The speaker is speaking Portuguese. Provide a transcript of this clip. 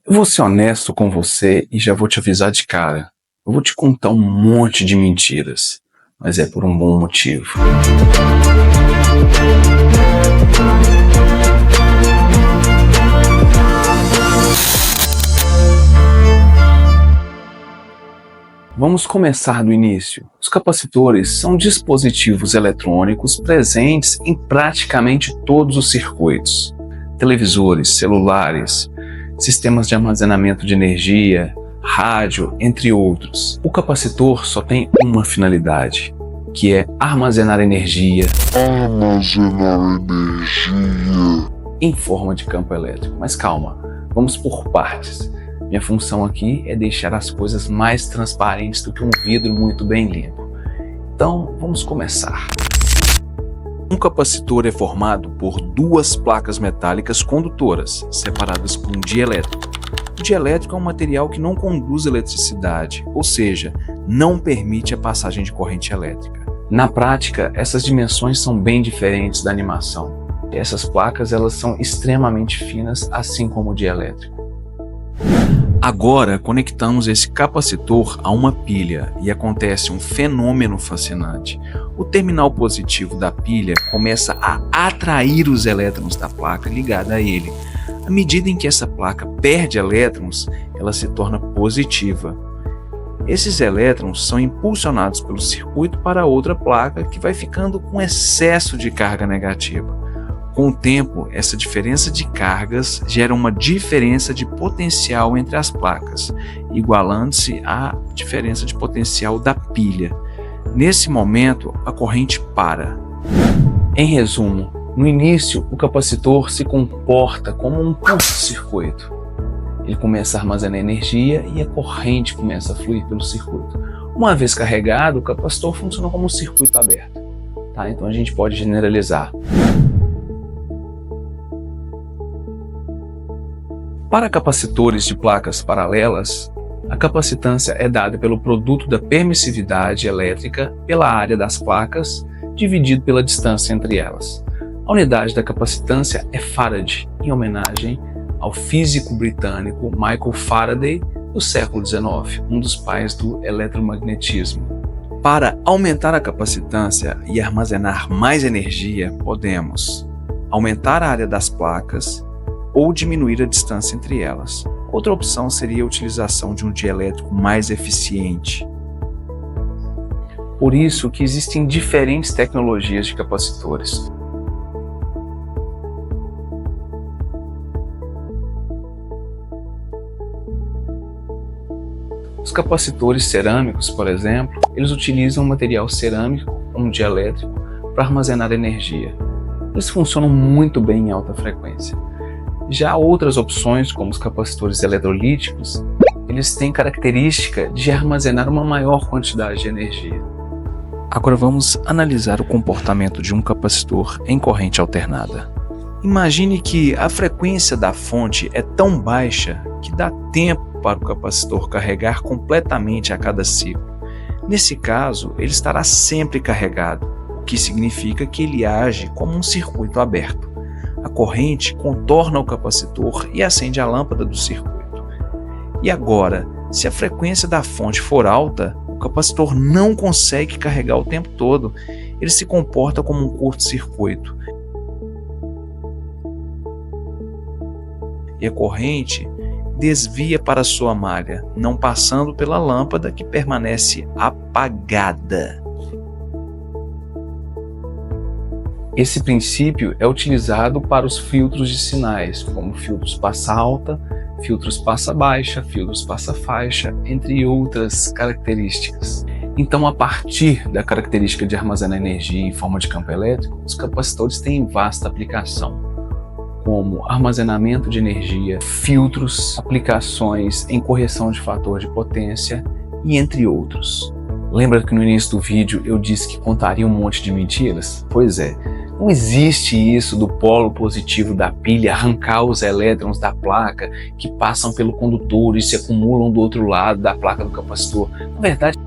Eu vou ser honesto com você e já vou te avisar de cara. Eu vou te contar um monte de mentiras, mas é por um bom motivo. Vamos começar do início. Os capacitores são dispositivos eletrônicos presentes em praticamente todos os circuitos. Televisores, celulares, sistemas de armazenamento de energia, rádio, entre outros. O capacitor só tem uma finalidade, que é armazenar energia em forma de campo elétrico. Mas calma, vamos por partes. Minha função aqui é deixar as coisas mais transparentes do que um vidro muito bem limpo. Então, vamos começar. Um capacitor é formado por duas placas metálicas condutoras, separadas por um dielétrico. O dielétrico é um material que não conduz eletricidade, ou seja, não permite a passagem de corrente elétrica. Na prática, essas dimensões são bem diferentes da animação. Essas placas elas são extremamente finas, assim como o dielétrico. Agora conectamos esse capacitor a uma pilha e acontece um fenômeno fascinante. O terminal positivo da pilha começa a atrair os elétrons da placa ligada a ele. À medida em que essa placa perde elétrons, ela se torna positiva. Esses elétrons são impulsionados pelo circuito para outra placa que vai ficando com excesso de carga negativa. Com o tempo, essa diferença de cargas gera uma diferença de potencial entre as placas, igualando-se à diferença de potencial da pilha. Nesse momento, a corrente para. Em resumo, no início, o capacitor se comporta como um curto-circuito. Ele começa a armazenar energia e a corrente começa a fluir pelo circuito. Uma vez carregado, o capacitor funciona como um circuito aberto. Tá? Então a gente pode generalizar. Para capacitores de placas paralelas, a capacitância é dada pelo produto da permissividade elétrica pela área das placas, dividido pela distância entre elas. A unidade da capacitância é Farad, em homenagem ao físico britânico Michael Faraday do século XIX, um dos pais do eletromagnetismo. Para aumentar a capacitância e armazenar mais energia, podemos aumentar a área das placas ou diminuir a distância entre elas. Outra opção seria a utilização de um dielétrico mais eficiente. Por isso que existem diferentes tecnologias de capacitores. Os capacitores cerâmicos, por exemplo, eles utilizam material cerâmico, um dielétrico, para armazenar energia. Eles funcionam muito bem em alta frequência. Já outras opções, como os capacitores eletrolíticos, eles têm característica de armazenar uma maior quantidade de energia. Agora vamos analisar o comportamento de um capacitor em corrente alternada. Imagine que a frequência da fonte é tão baixa que dá tempo para o capacitor carregar completamente a cada ciclo. Nesse caso, ele estará sempre carregado, o que significa que ele age como um circuito aberto. A corrente contorna o capacitor e acende a lâmpada do circuito. E agora, se a frequência da fonte for alta, o capacitor não consegue carregar o tempo todo. Ele se comporta como um curto-circuito. E a corrente desvia para sua malha, não passando pela lâmpada que permanece apagada. Esse princípio é utilizado para os filtros de sinais, como filtros passa-alta, filtros passa-baixa, filtros passa-faixa, entre outras características. Então, a partir da característica de armazenar energia em forma de campo elétrico, os capacitores têm vasta aplicação, como armazenamento de energia, filtros, aplicações em correção de fator de potência e entre outros. Lembra que no início do vídeo eu disse que contaria um monte de mentiras? Pois é, não existe isso do polo positivo da pilha arrancar os elétrons da placa que passam pelo condutor e se acumulam do outro lado da placa do capacitor. Na verdade,